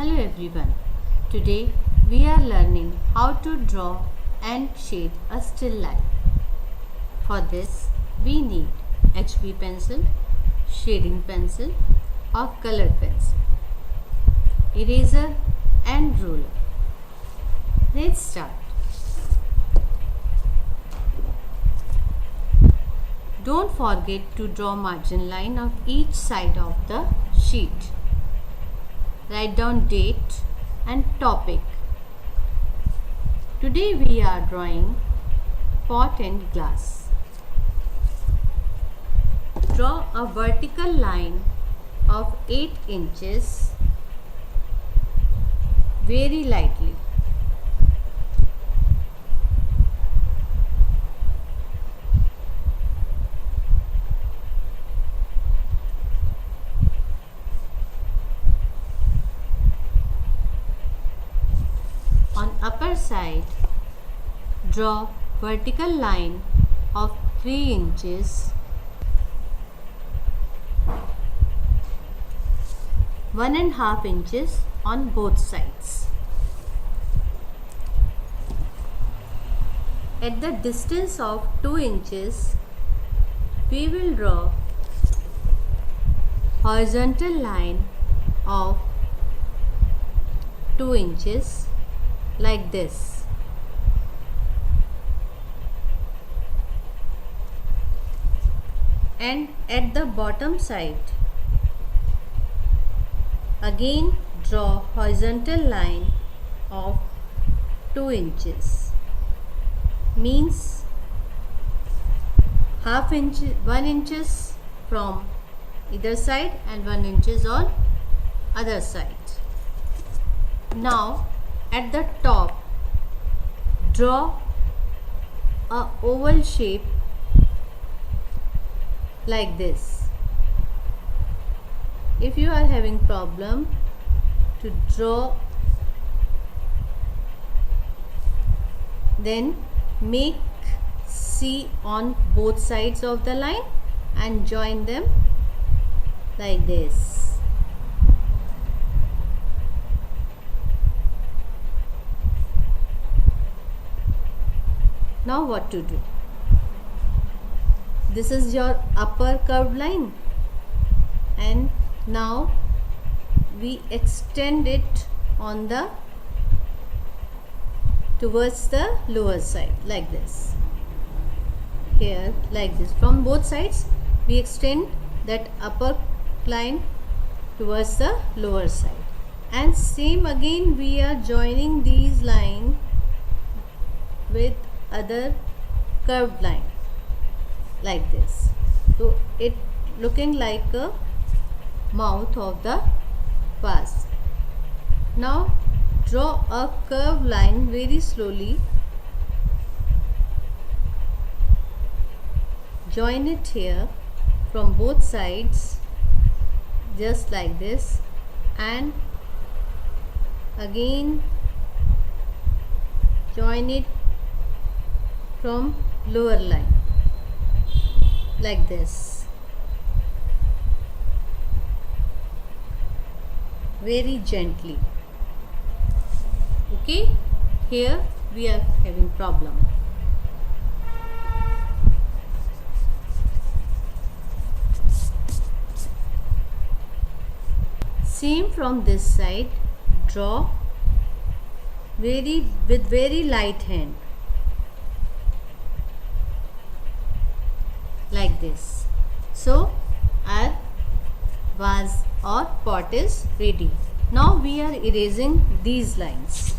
Hello everyone. Today we are learning how to draw and shade a still life. For this we need HB pencil, shading pencil or colored pencil, eraser and ruler. Let's start. Don't forget to draw margin line of each side of the sheet. Write down date and topic. Today we are drawing pot and glass. Draw a vertical line of 8 inches very lightly. On upper side, draw vertical line of 3 inches, 1.5 inches on both sides. At the distance of 2 inches, we will draw horizontal line of 2 inches like this. And at the bottom side, again draw horizontal line of 2 inches. Means half inch, 1 inches from either side and 1 inches on other side. Now at the top, draw a oval shape like this. If you are having problem to draw, then make C on both sides of the line and join them like this. Now what to do? This is your upper curved line, and now we extend it on the towards the lower side like this. Here like this, from both sides we extend that upper line towards the lower side, and same again we are joining these lines with other curved line like this. So it looking like a mouth of the vase. Now draw a curved line very slowly. Join it here from both sides just like this, and again join it from lower line like this, very gently. Okay, here we are having problem. Same from this side, draw with very light hand like this. So our vase or pot is ready. Now we are erasing these lines.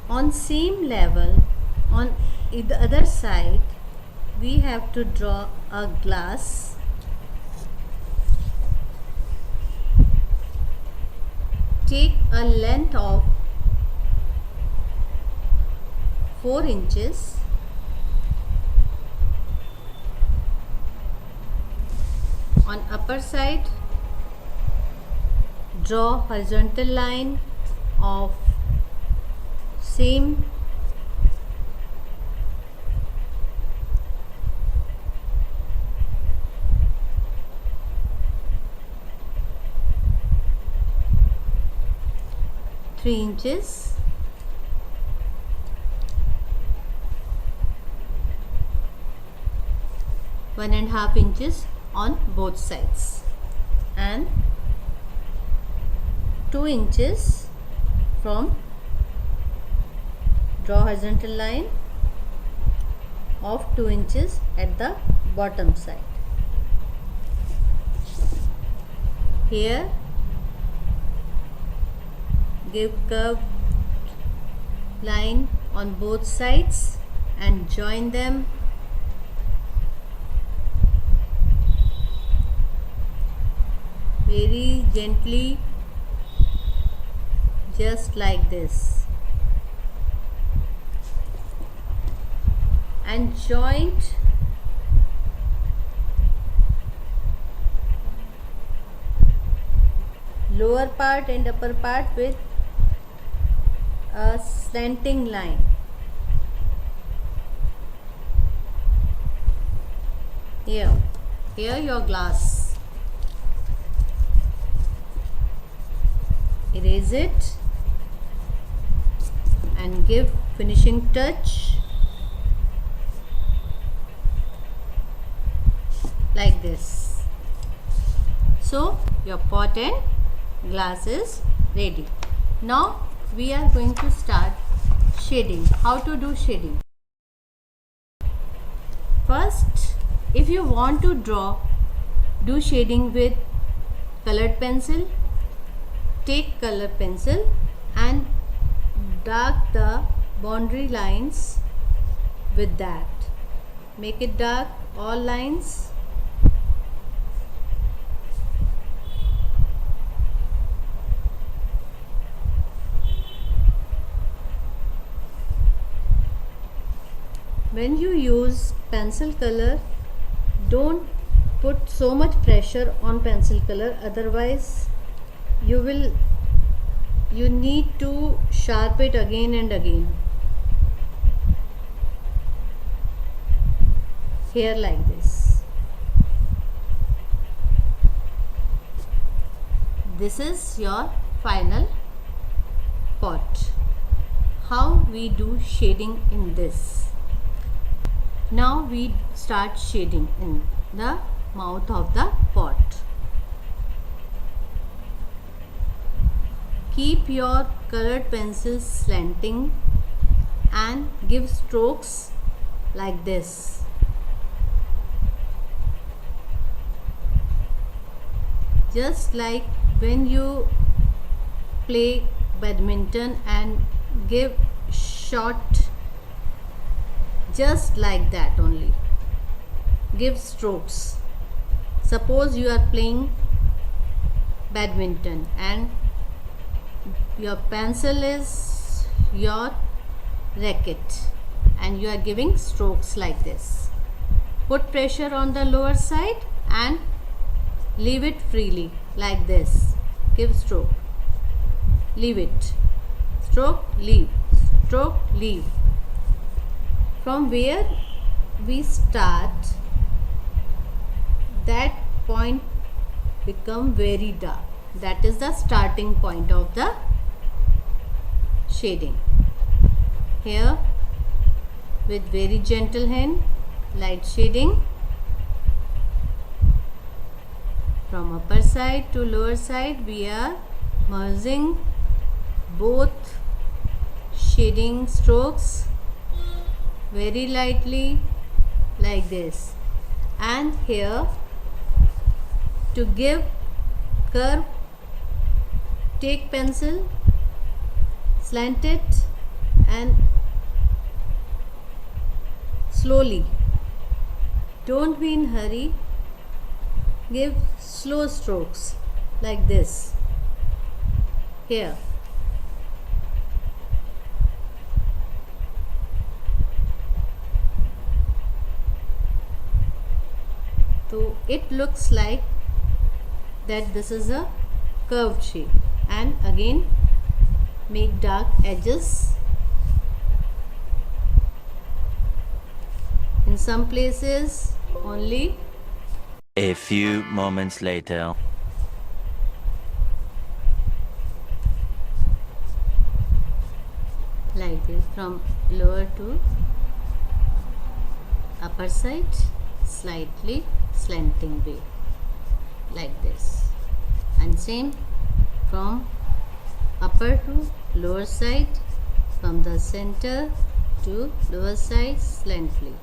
On same level, on the other side, we have to draw a glass. Take a length of 4 inches On upper side, draw horizontal line of same 3 inches, one and a half inches on both sides, and 2 inches from draw horizontal line of 2 inches at the bottom side. Here give curved line on both sides and join them. Very gently, just like this, and joint lower part and upper part with a slanting line. Here your glass. Erase it and give finishing touch like this. So your pot and glass is ready. Now we are going to start shading. How to do shading? First, if you want to do shading with colored pencil, take color pencil and dark the boundary lines with that. Make it dark, all lines. When you use pencil color, don't put so much pressure on pencil color, otherwise you need to sharp it again and again. Here like this. This is your final pot. How we do shading in this? Now we start shading in the mouth of the pot. Keep your colored pencils slanting and give strokes like this. Just like when you play badminton and give shot, just like that only. Give strokes. Suppose you are playing badminton and your pencil is your racket and you are giving strokes like this. Put pressure on the lower side and leave it freely like this. Give stroke. Leave it. Stroke, leave. Stroke, leave. From where we start, that point become very dark. That is the starting point of the shading. Here with very gentle hand, light shading from upper side to lower side. We are merging both shading strokes very lightly like this, and here to give curve, take pencil, slant it and slowly, don't be in hurry, give slow strokes like this. Here so it looks like that this is a curved shape, and again make dark edges. In some places only. A few moments later. Like this, from lower to upper side, slightly slanting way, like this, and same from upper to lower side, from the center to lower side, slantly.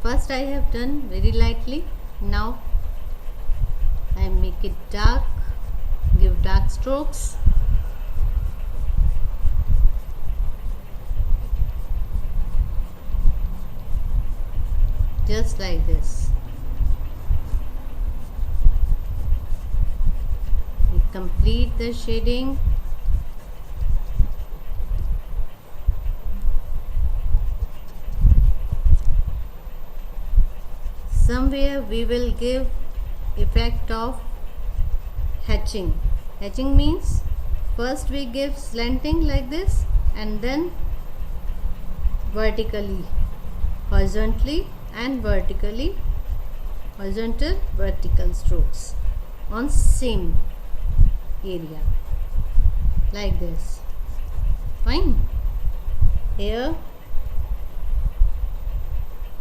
First I have done very lightly. Now I make it dark, give dark strokes. Just like this. We complete the shading. Somewhere we will give effect of hatching. Hatching means first we give slanting like this, and then vertically, horizontally and vertically, horizontal vertical strokes on same area, like this. Fine. Here,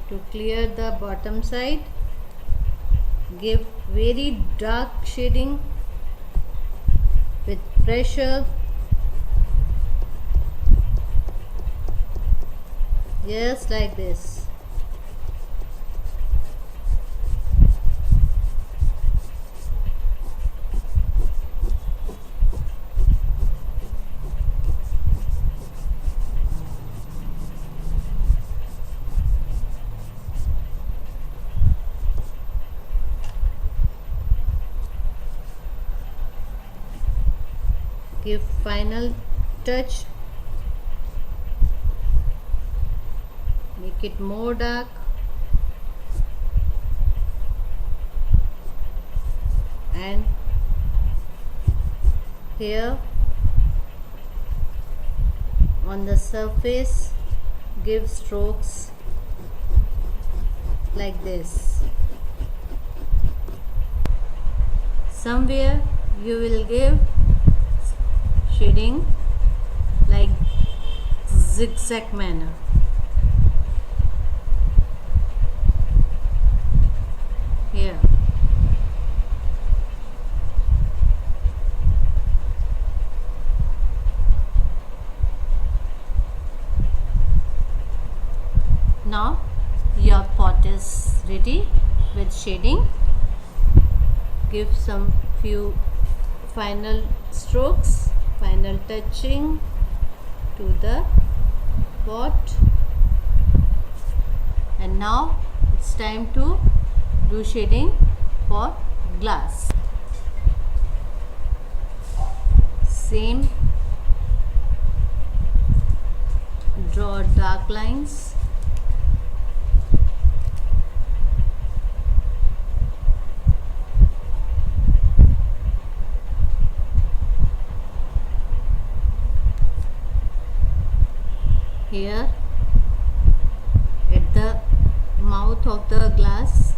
to clear the bottom side, give very dark shading with pressure, just like this. Give final touch, make it more dark, and here on the surface give strokes like this. Somewhere you will give shading like zigzag manner. Here. Now your pot is ready with shading. Give some few final strokes, final touching to the pot, and now it's time to do shading for glass. Same, draw dark lines. Here at the mouth of the glass,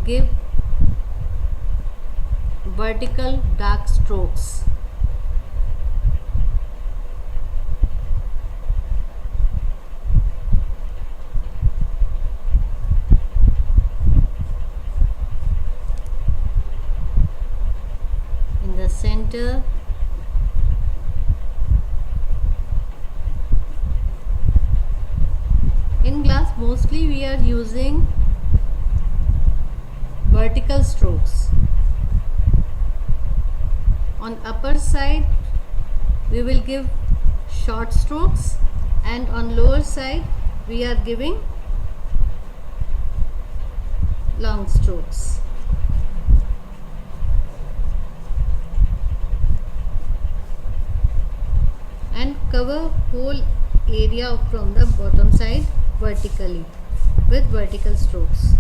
give vertical dark strokes. In the center, in glass mostly we are using vertical strokes. On upper side we will give short strokes, and on lower side we are giving long strokes. And cover whole area from the bottom side vertically with vertical strokes.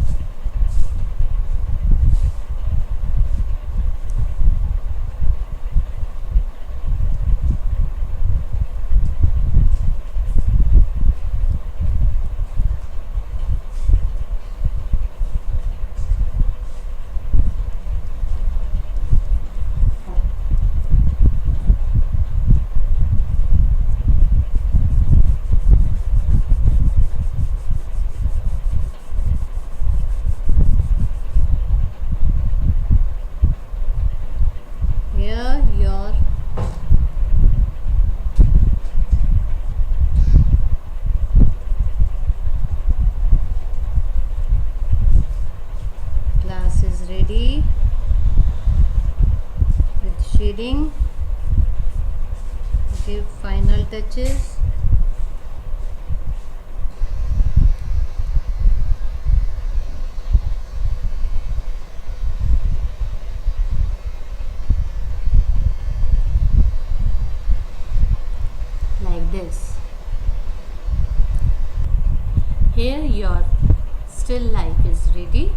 Here your glass is ready with shading. Give final touches. Like this. Here your still life is ready.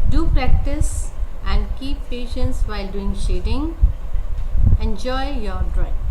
Do practice and keep patience while doing shading. Enjoy your drawing.